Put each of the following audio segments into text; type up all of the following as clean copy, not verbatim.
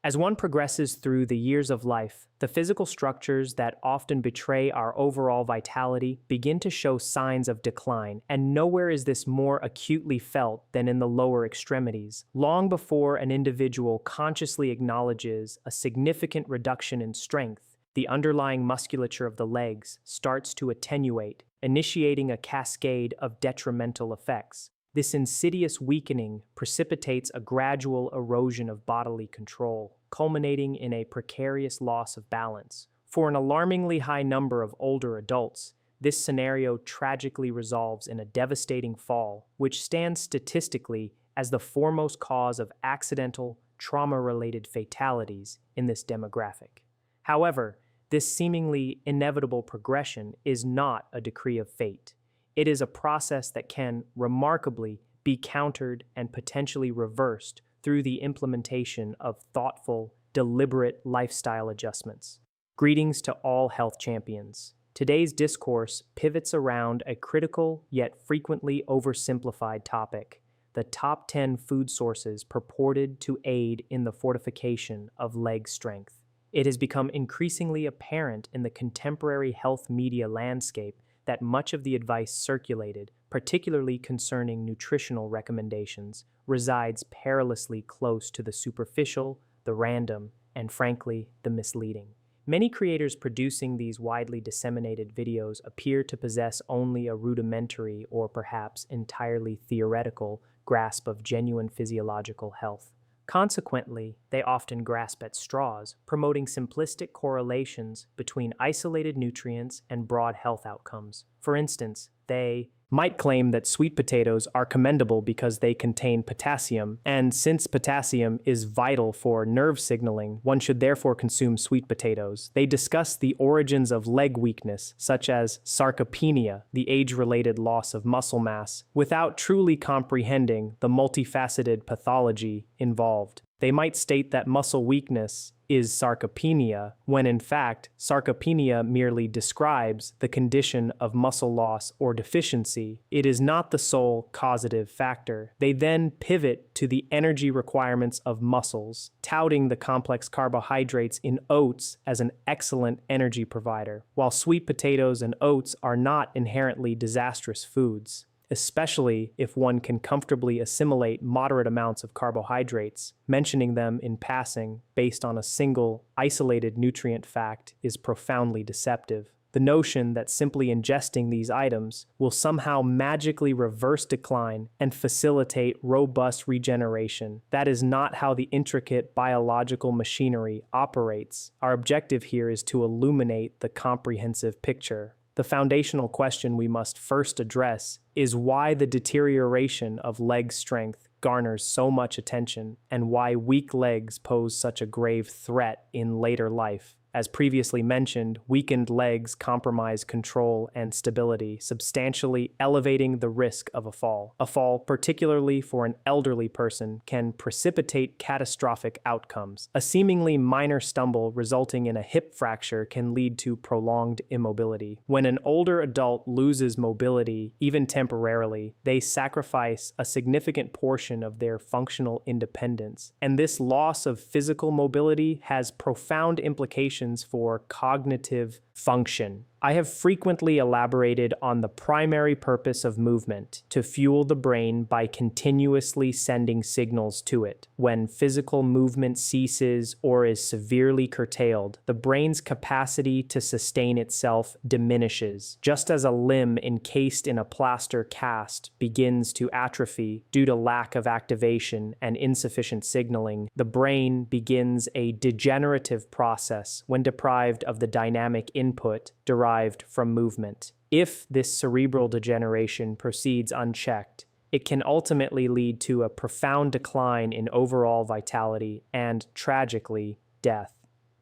As one progresses through the years of life, the physical structures that often betray our overall vitality begin to show signs of decline, and nowhere is this more acutely felt than in the lower extremities. Long before an individual consciously acknowledges a significant reduction in strength, the underlying musculature of the legs starts to attenuate, initiating a cascade of detrimental effects. This insidious weakening precipitates a gradual erosion of bodily control, culminating in a precarious loss of balance. For an alarmingly high number of older adults, this scenario tragically resolves in a devastating fall, which stands statistically as the foremost cause of accidental, trauma-related fatalities in this demographic. However, this seemingly inevitable progression is not a decree of fate. It is a process that can, remarkably, be countered and potentially reversed through the implementation of thoughtful, deliberate lifestyle adjustments. Greetings to all health champions. Today's discourse pivots around a critical yet frequently oversimplified topic: the top 10 food sources purported to aid in the fortification of leg strength. It has become increasingly apparent in the contemporary health media landscape that much of the advice circulated, particularly concerning nutritional recommendations, resides perilously close to the superficial, the random, and frankly, the misleading. Many creators producing these widely disseminated videos appear to possess only a rudimentary or perhaps entirely theoretical grasp of genuine physiological health. Consequently, they often grasp at straws, promoting simplistic correlations between isolated nutrients and broad health outcomes. For instance, they might claim that sweet potatoes are commendable because they contain potassium, and since potassium is vital for nerve signaling, one should therefore consume sweet potatoes. They discuss the origins of leg weakness, such as sarcopenia, the age-related loss of muscle mass, without truly comprehending the multifaceted pathology involved. They might state that muscle weakness is sarcopenia, when in fact, sarcopenia merely describes the condition of muscle loss or deficiency. It is not the sole causative factor. They then pivot to the energy requirements of muscles, touting the complex carbohydrates in oats as an excellent energy provider, while sweet potatoes and oats are not inherently disastrous foods, especially if one can comfortably assimilate moderate amounts of carbohydrates. Mentioning them in passing based on a single, isolated nutrient fact is profoundly deceptive. The notion that simply ingesting these items will somehow magically reverse decline and facilitate robust regeneration. That is not how the intricate biological machinery operates. Our objective here is to illuminate the comprehensive picture. The foundational question we must first address is why the deterioration of leg strength garners so much attention, and why weak legs pose such a grave threat in later life. As previously mentioned, weakened legs compromise control and stability, substantially elevating the risk of a fall. A fall, particularly for an elderly person, can precipitate catastrophic outcomes. A seemingly minor stumble resulting in a hip fracture can lead to prolonged immobility. When an older adult loses mobility, even temporarily, they sacrifice a significant portion of their functional independence. And this loss of physical mobility has profound implications for cognitive function. I have frequently elaborated on the primary purpose of movement: to fuel the brain by continuously sending signals to it. When physical movement ceases or is severely curtailed, the brain's capacity to sustain itself diminishes. Just as a limb encased in a plaster cast begins to atrophy due to lack of activation and insufficient signaling, the brain begins a degenerative process when deprived of the dynamic input derived from movement. If this cerebral degeneration proceeds unchecked, it can ultimately lead to a profound decline in overall vitality and, tragically, death.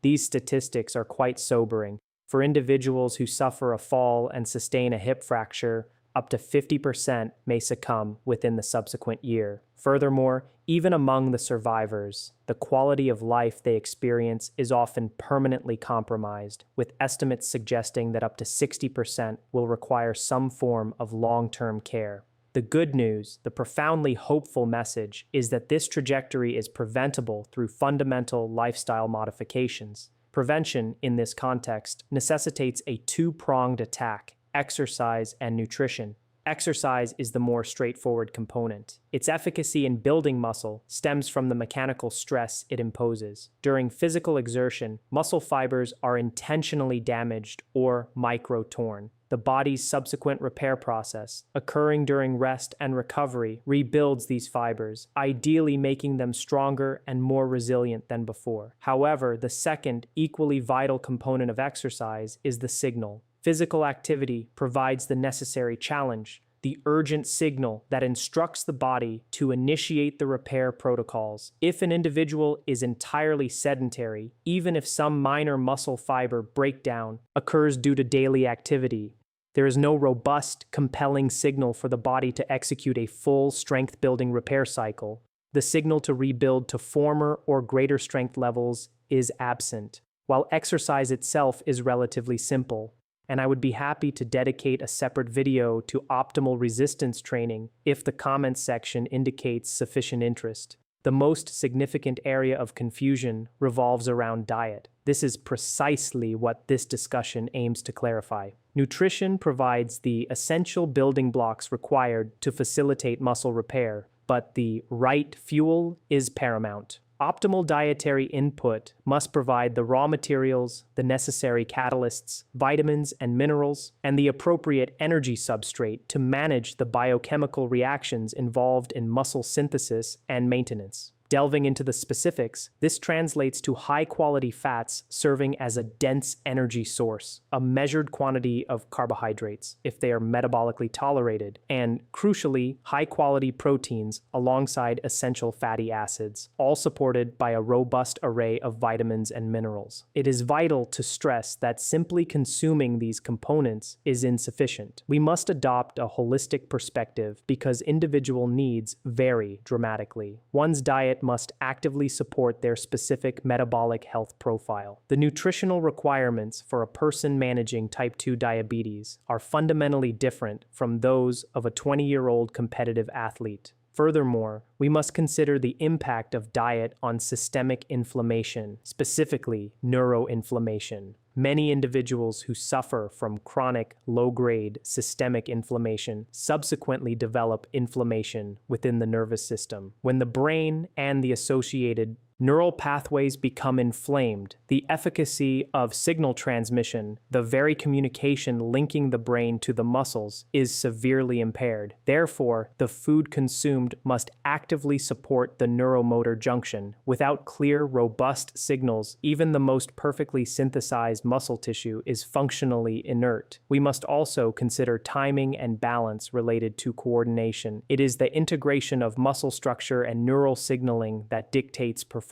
These statistics are quite sobering. For individuals who suffer a fall and sustain a hip fracture, up to 50% may succumb within the subsequent year. Furthermore, even among the survivors, the quality of life they experience is often permanently compromised, with estimates suggesting that up to 60% will require some form of long-term care. The good news, the profoundly hopeful message, is that this trajectory is preventable through fundamental lifestyle modifications. Prevention, in this context, necessitates a two-pronged attack: exercise and nutrition. Exercise is the more straightforward component. Its efficacy in building muscle stems from the mechanical stress it imposes. During physical exertion, muscle fibers are intentionally damaged or micro-torn. The body's subsequent repair process, occurring during rest and recovery, rebuilds these fibers, ideally making them stronger and more resilient than before. However, the second, equally vital component of exercise is the signal. Physical activity provides the necessary challenge, the urgent signal that instructs the body to initiate the repair protocols. If an individual is entirely sedentary, even if some minor muscle fiber breakdown occurs due to daily activity, there is no robust, compelling signal for the body to execute a full strength-building repair cycle. The signal to rebuild to former or greater strength levels is absent, while exercise itself is relatively simple. And I would be happy to dedicate a separate video to optimal resistance training if the comments section indicates sufficient interest. The most significant area of confusion revolves around diet. This is precisely what this discussion aims to clarify. Nutrition provides the essential building blocks required to facilitate muscle repair, but the right fuel is paramount. Optimal dietary input must provide the raw materials, the necessary catalysts, vitamins and minerals, and the appropriate energy substrate to manage the biochemical reactions involved in muscle synthesis and maintenance. Delving into the specifics, this translates to high-quality fats serving as a dense energy source, a measured quantity of carbohydrates, if they are metabolically tolerated, and, crucially, high-quality proteins alongside essential fatty acids, all supported by a robust array of vitamins and minerals. It is vital to stress that simply consuming these components is insufficient. We must adopt a holistic perspective because individual needs vary dramatically. One's diet must actively support their specific metabolic health profile. The nutritional requirements for a person managing type 2 diabetes are fundamentally different from those of a 20-year-old competitive athlete. Furthermore, we must consider the impact of diet on systemic inflammation, specifically neuroinflammation. Many individuals who suffer from chronic, low-grade systemic inflammation subsequently develop inflammation within the nervous system. When the brain and the associated neural pathways become inflamed, the efficacy of signal transmission, the very communication linking the brain to the muscles, is severely impaired. Therefore, the food consumed must actively support the neuromotor junction. Without clear, robust signals, even the most perfectly synthesized muscle tissue is functionally inert. We must also consider timing and balance related to coordination. It is the integration of muscle structure and neural signaling that dictates performance.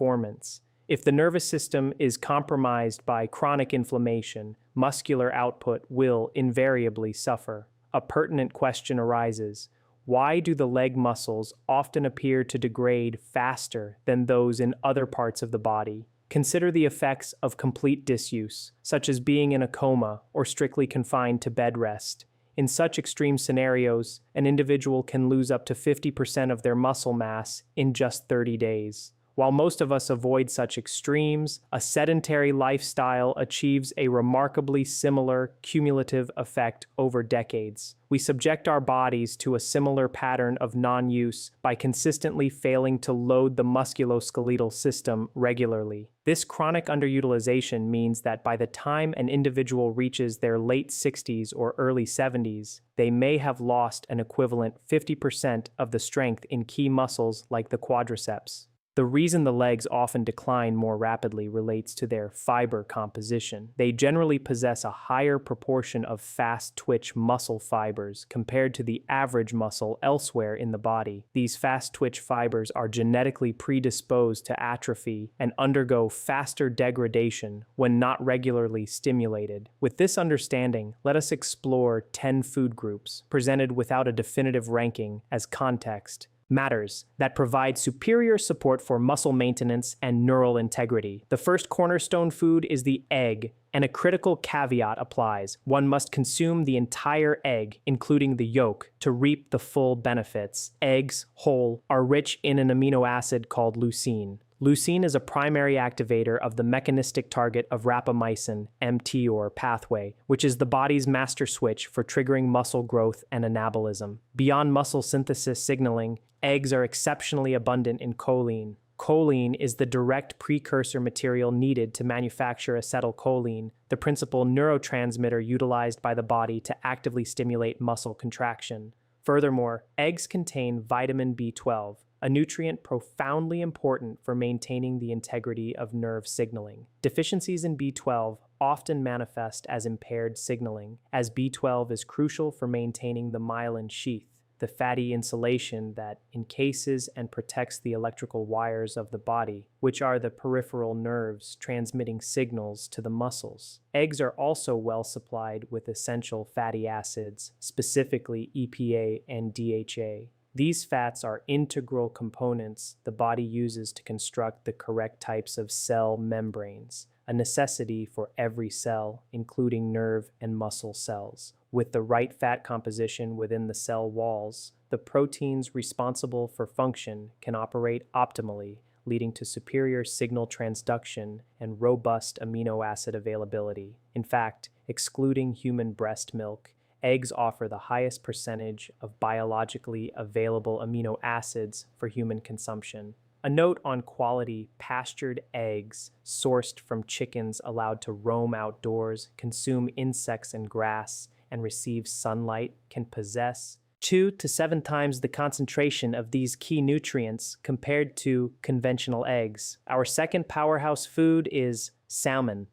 If the nervous system is compromised by chronic inflammation, muscular output will invariably suffer. A pertinent question arises: why do the leg muscles often appear to degrade faster than those in other parts of the body? Consider the effects of complete disuse, such as being in a coma or strictly confined to bed rest. In such extreme scenarios, an individual can lose up to 50% of their muscle mass in just 30 days. While most of us avoid such extremes, a sedentary lifestyle achieves a remarkably similar cumulative effect over decades. We subject our bodies to a similar pattern of non-use by consistently failing to load the musculoskeletal system regularly. This chronic underutilization means that by the time an individual reaches their late 60s or early 70s, they may have lost an equivalent 50% of the strength in key muscles like the quadriceps. The reason the legs often decline more rapidly relates to their fiber composition. They generally possess a higher proportion of fast-twitch muscle fibers compared to the average muscle elsewhere in the body. These fast-twitch fibers are genetically predisposed to atrophy and undergo faster degradation when not regularly stimulated. With this understanding, let us explore 10 food groups, presented without a definitive ranking, as context, matters that provide superior support for muscle maintenance and neural integrity. The first cornerstone food is the egg, and a critical caveat applies. One must consume the entire egg, including the yolk, to reap the full benefits. Eggs, whole, are rich in an amino acid called leucine. Leucine is a primary activator of the mechanistic target of rapamycin, mTOR pathway, which is the body's master switch for triggering muscle growth and anabolism. Beyond muscle synthesis signaling, eggs are exceptionally abundant in choline. Choline is the direct precursor material needed to manufacture acetylcholine, the principal neurotransmitter utilized by the body to actively stimulate muscle contraction. Furthermore, eggs contain vitamin B12, a nutrient profoundly important for maintaining the integrity of nerve signaling. Deficiencies in B12 often manifest as impaired signaling, as B12 is crucial for maintaining the myelin sheath, the fatty insulation that encases and protects the electrical wires of the body, which are the peripheral nerves transmitting signals to the muscles. Eggs are also well supplied with essential fatty acids, specifically EPA and DHA. These fats are integral components the body uses to construct the correct types of cell membranes, a necessity for every cell, including nerve and muscle cells. With the right fat composition within the cell walls, the proteins responsible for function can operate optimally, leading to superior signal transduction and robust amino acid availability. In fact, excluding human breast milk, eggs offer the highest percentage of biologically available amino acids for human consumption. A note on quality: pastured eggs sourced from chickens allowed to roam outdoors, consume insects and grass, and receive sunlight can possess 2 to 7 times the concentration of these key nutrients compared to conventional eggs. Our second powerhouse food is salmon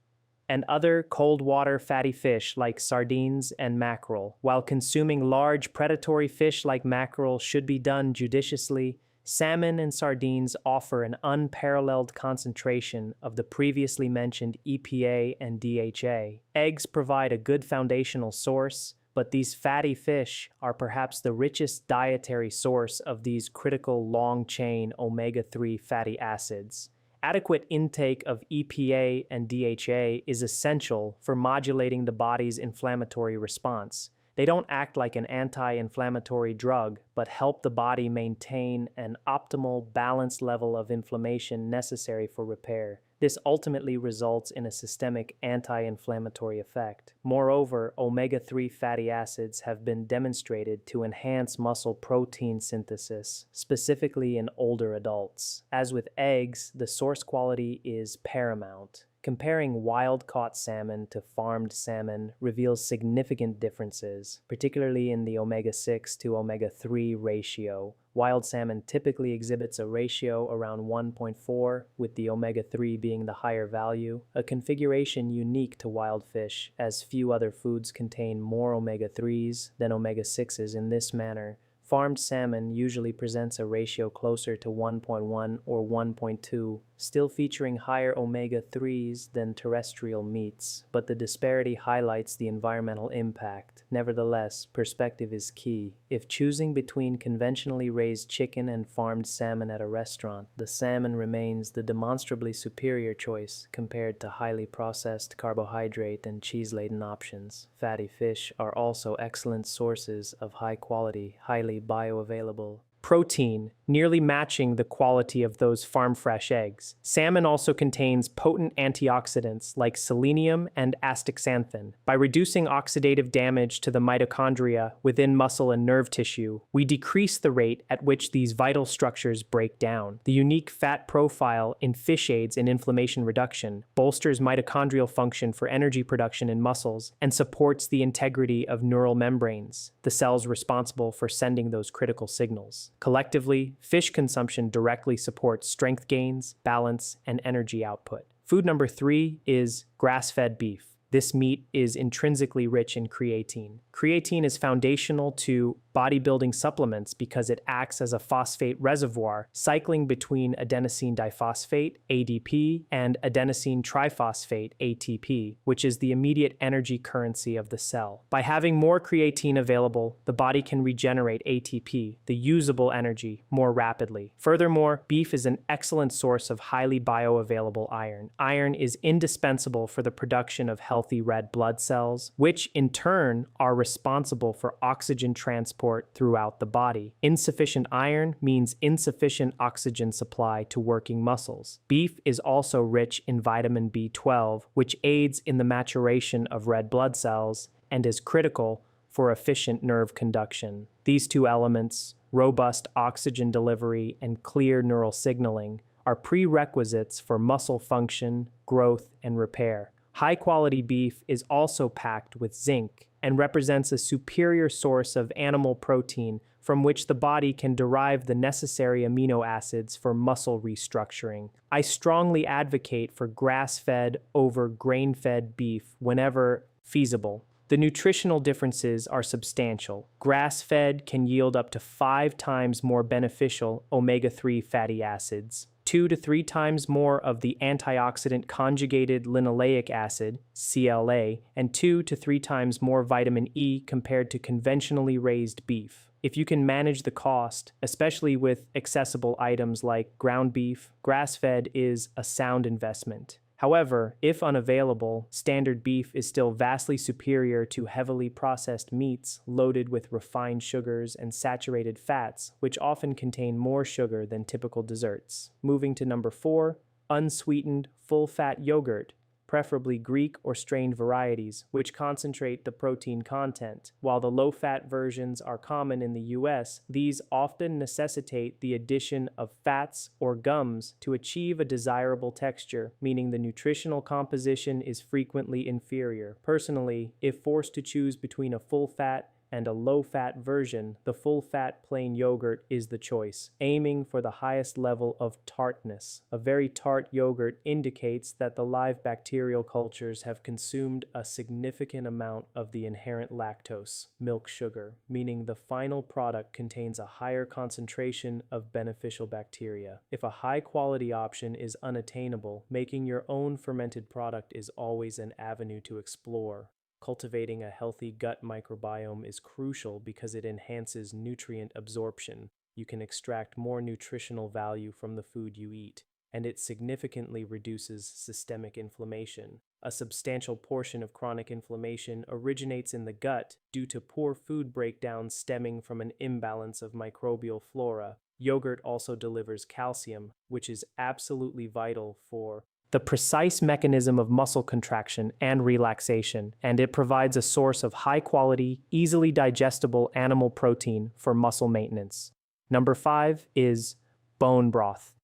and other cold water fatty fish like sardines and mackerel. While consuming large predatory fish like mackerel should be done judiciously, salmon and sardines offer an unparalleled concentration of the previously mentioned EPA and DHA. Eggs provide a good foundational source, but these fatty fish are perhaps the richest dietary source of these critical long-chain omega-3 fatty acids. Adequate intake of EPA and DHA is essential for modulating the body's inflammatory response. They don't act like an anti-inflammatory drug, but help the body maintain an optimal, balanced level of inflammation necessary for repair. This ultimately results in a systemic anti-inflammatory effect. Moreover, omega-3 fatty acids have been demonstrated to enhance muscle protein synthesis, specifically in older adults. As with eggs, the source quality is paramount. Comparing wild-caught salmon to farmed salmon reveals significant differences, particularly in the omega-6 to omega-3 ratio. Wild salmon typically exhibits a ratio around 1.4, with the omega-3 being the higher value, a configuration unique to wild fish, as few other foods contain more omega-3s than omega-6s in this manner. Farmed salmon usually presents a ratio closer to 1.1 or 1.2, still featuring higher omega-3s than terrestrial meats, but the disparity highlights the environmental impact. Nevertheless, perspective is key. If choosing between conventionally raised chicken and farmed salmon at a restaurant, the salmon remains the demonstrably superior choice compared to highly processed carbohydrate and cheese-laden options. Fatty fish are also excellent sources of high-quality, highly bioavailable protein, nearly matching the quality of those farm-fresh eggs. Salmon also contains potent antioxidants like selenium and astaxanthin. By reducing oxidative damage to the mitochondria within muscle and nerve tissue, we decrease the rate at which these vital structures break down. The unique fat profile in fish aids in inflammation reduction, bolsters mitochondrial function for energy production in muscles, and supports the integrity of neural membranes, the cells responsible for sending those critical signals. Collectively, fish consumption directly supports strength gains, balance, and energy output. Food number 3 is grass-fed beef. This meat is intrinsically rich in creatine. Creatine is foundational to bodybuilding supplements because it acts as a phosphate reservoir, cycling between adenosine diphosphate, ADP, and adenosine triphosphate, ATP, which is the immediate energy currency of the cell. By having more creatine available, the body can regenerate ATP, the usable energy, more rapidly. Furthermore, beef is an excellent source of highly bioavailable iron. Iron is indispensable for the production of healthy red blood cells, which in turn are responsible for oxygen transport throughout the body. Insufficient iron means insufficient oxygen supply to working muscles. Beef is also rich in vitamin B12, which aids in the maturation of red blood cells and is critical for efficient nerve conduction. These two elements, robust oxygen delivery and clear neural signaling, are prerequisites for muscle function, growth, and repair. High-quality beef is also packed with zinc and represents a superior source of animal protein from which the body can derive the necessary amino acids for muscle restructuring. I strongly advocate for grass-fed over grain-fed beef whenever feasible. The nutritional differences are substantial. Grass-fed can yield up to 5 times more beneficial omega-3 fatty acids, 2 to 3 times more of the antioxidant conjugated linoleic acid, CLA, and 2 to 3 times more vitamin E compared to conventionally raised beef. If you can manage the cost, especially with accessible items like ground beef, grass-fed is a sound investment. However, if unavailable, standard beef is still vastly superior to heavily processed meats loaded with refined sugars and saturated fats, which often contain more sugar than typical desserts. Moving to number 4, unsweetened, full-fat yogurt, preferably Greek or strained varieties, which concentrate the protein content. While the low-fat versions are common in the US, these often necessitate the addition of fats or gums to achieve a desirable texture, meaning the nutritional composition is frequently inferior. Personally, if forced to choose between a full-fat and a low-fat version, the full-fat plain yogurt is the choice, aiming for the highest level of tartness. A very tart yogurt indicates that the live bacterial cultures have consumed a significant amount of the inherent lactose, milk sugar, meaning the final product contains a higher concentration of beneficial bacteria. If a high-quality option is unattainable, making your own fermented product is always an avenue to explore. Cultivating a healthy gut microbiome is crucial because it enhances nutrient absorption. You can extract more nutritional value from the food you eat, and it significantly reduces systemic inflammation. A substantial portion of chronic inflammation originates in the gut due to poor food breakdown stemming from an imbalance of microbial flora. Yogurt also delivers calcium, which is absolutely vital for the precise mechanism of muscle contraction and relaxation, and it provides a source of high-quality, easily digestible animal protein for muscle maintenance. Number 5 is bone broth.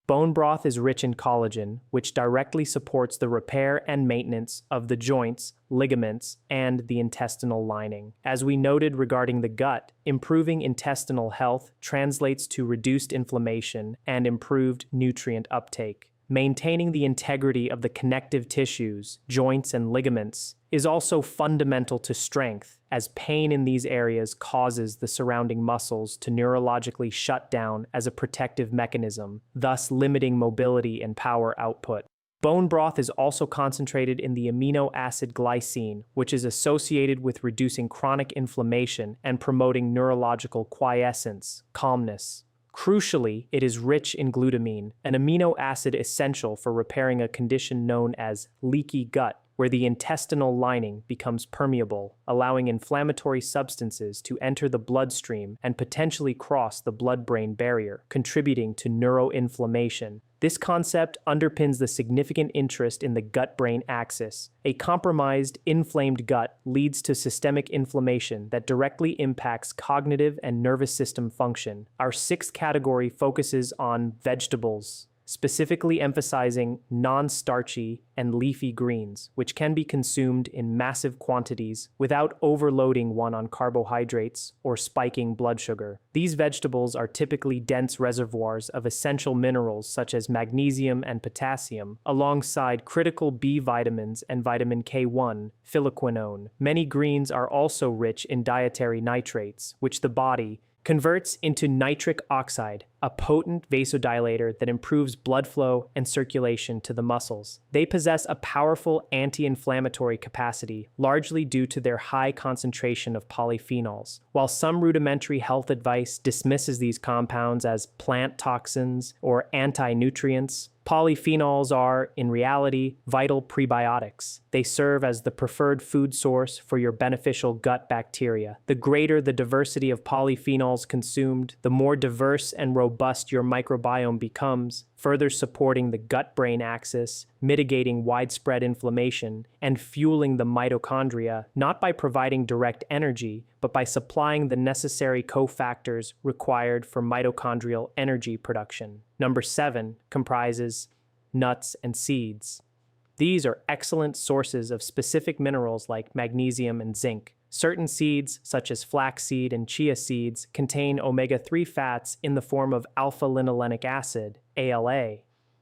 Bone broth is rich in collagen, which directly supports the repair and maintenance of the joints, ligaments, and the intestinal lining. As we noted regarding the gut, improving intestinal health translates to reduced inflammation and improved nutrient uptake. Maintaining the integrity of the connective tissues, joints, and ligaments is also fundamental to strength, as pain in these areas causes the surrounding muscles to neurologically shut down as a protective mechanism, thus limiting mobility and power output. Bone broth is also concentrated in the amino acid glycine, which is associated with reducing chronic inflammation and promoting neurological quiescence, calmness. Crucially, it is rich in glutamine, an amino acid essential for repairing a condition known as leaky gut, where the intestinal lining becomes permeable, allowing inflammatory substances to enter the bloodstream and potentially cross the blood-brain barrier, contributing to neuroinflammation. This concept underpins the significant interest in the gut-brain axis. A compromised, inflamed gut leads to systemic inflammation that directly impacts cognitive and nervous system function. Our 6th category focuses on vegetables. specifically emphasizing non-starchy and leafy greens, which can be consumed in massive quantities without overloading one on carbohydrates or spiking blood sugar. These vegetables are typically dense reservoirs of essential minerals such as magnesium and potassium, alongside critical B vitamins and vitamin K1, phylloquinone. Many greens are also rich in dietary nitrates, which the body converts into nitric oxide, a potent vasodilator that improves blood flow and circulation to the muscles. They possess a powerful anti-inflammatory capacity, largely due to their high concentration of polyphenols. While some rudimentary health advice dismisses these compounds as plant toxins or anti-nutrients, polyphenols are, in reality, vital prebiotics. They serve as the preferred food source for your beneficial gut bacteria. The greater the diversity of polyphenols consumed, the more diverse and robust your microbiome becomes, further supporting the gut-brain axis, mitigating widespread inflammation, and fueling the mitochondria, not by providing direct energy, but by supplying the necessary cofactors required for mitochondrial energy production. Number 7 comprises nuts and seeds. These are excellent sources of specific minerals like magnesium and zinc. Certain seeds, such as flaxseed and chia seeds, contain omega-3 fats in the form of alpha-linolenic acid, ALA.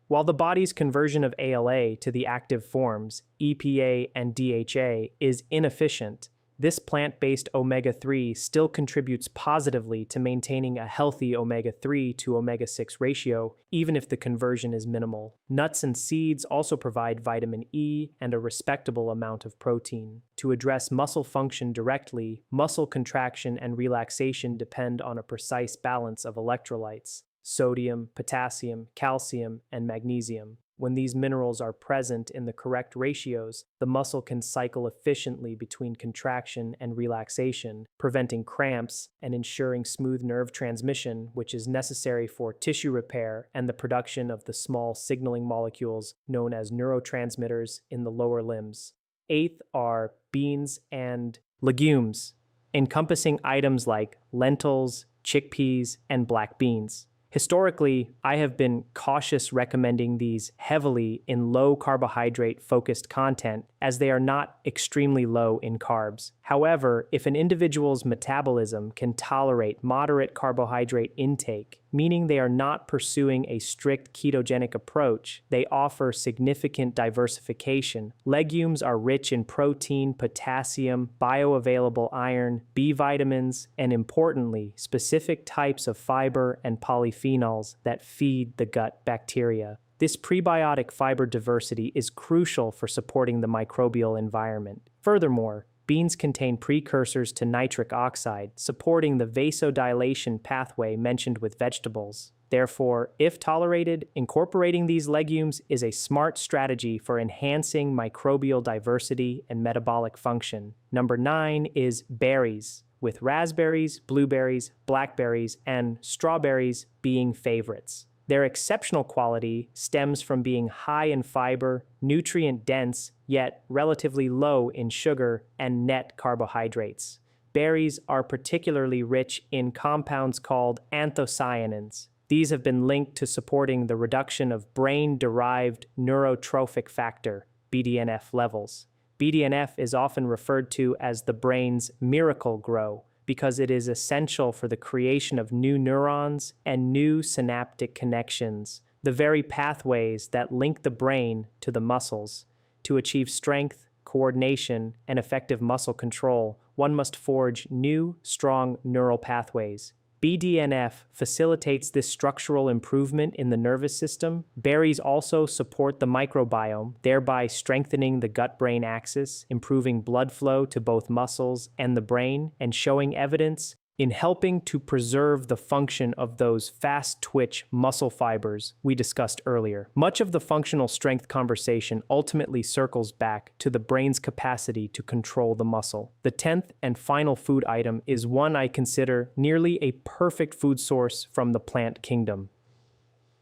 While the body's conversion of ALA to the active forms, EPA and DHA, is inefficient, this plant-based omega-3 still contributes positively to maintaining a healthy omega-3 to omega-6 ratio, even if the conversion is minimal. Nuts and seeds also provide vitamin E and a respectable amount of protein. To address muscle function directly, muscle contraction and relaxation depend on a precise balance of electrolytes: sodium, potassium, calcium, and magnesium. When these minerals are present in the correct ratios, the muscle can cycle efficiently between contraction and relaxation, preventing cramps and ensuring smooth nerve transmission, which is necessary for tissue repair and the production of the small signaling molecules known as neurotransmitters in the lower limbs. 8th are beans and legumes, encompassing items like lentils, chickpeas, and black beans. Historically, I have been cautious recommending these heavily in low carbohydrate focused content as they are not extremely low in carbs. However, if an individual's metabolism can tolerate moderate carbohydrate intake, meaning they are not pursuing a strict ketogenic approach, they offer significant diversification. Legumes are rich in protein, potassium, bioavailable iron, B vitamins, and importantly, specific types of fiber and polyphenols that feed the gut bacteria. This prebiotic fiber diversity is crucial for supporting the microbial environment. Furthermore, beans contain precursors to nitric oxide, supporting the vasodilation pathway mentioned with vegetables. Therefore, if tolerated, incorporating these legumes is a smart strategy for enhancing microbial diversity and metabolic function. Number 9 is berries, with raspberries, blueberries, blackberries, and strawberries being favorites. Their exceptional quality stems from being high in fiber, nutrient-dense, yet relatively low in sugar and net carbohydrates. Berries are particularly rich in compounds called anthocyanins. These have been linked to supporting the reduction of brain-derived neurotrophic factor, BDNF levels. BDNF is often referred to as the brain's miracle grow, because it is essential for the creation of new neurons and new synaptic connections, the very pathways that link the brain to the muscles. To achieve strength, coordination, and effective muscle control, one must forge new, strong neural pathways. BDNF facilitates this structural improvement in the nervous system. Berries also support the microbiome, thereby strengthening the gut-brain axis, improving blood flow to both muscles and the brain, and showing evidence in helping to preserve the function of those fast-twitch muscle fibers we discussed earlier. Much of the functional strength conversation ultimately circles back to the brain's capacity to control the muscle. The 10th and final food item is one I consider nearly a perfect food source from the plant kingdom: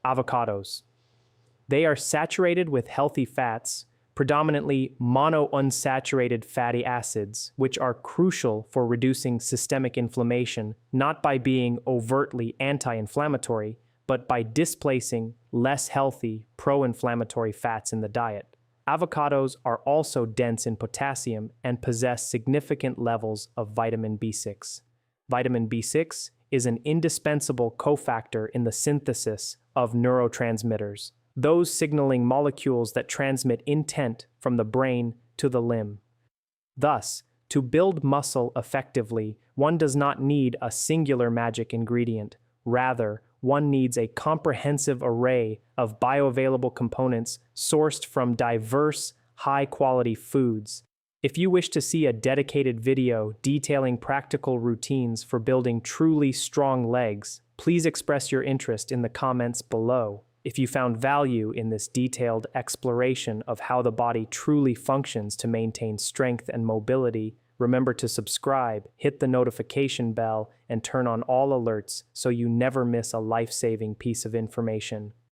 avocados. They are saturated with healthy fats, predominantly monounsaturated fatty acids, which are crucial for reducing systemic inflammation, not by being overtly anti-inflammatory, but by displacing less healthy, pro-inflammatory fats in the diet. Avocados are also dense in potassium and possess significant levels of vitamin B6. Vitamin B6 is an indispensable cofactor in the synthesis of neurotransmitters, those signaling molecules that transmit intent from the brain to the limb. Thus, to build muscle effectively, one does not need a singular magic ingredient. Rather, one needs a comprehensive array of bioavailable components sourced from diverse, high-quality foods. If you wish to see a dedicated video detailing practical routines for building truly strong legs, please express your interest in the comments below. If you found value in this detailed exploration of how the body truly functions to maintain strength and mobility, remember to subscribe, hit the notification bell, and turn on all alerts so you never miss a life-saving piece of information.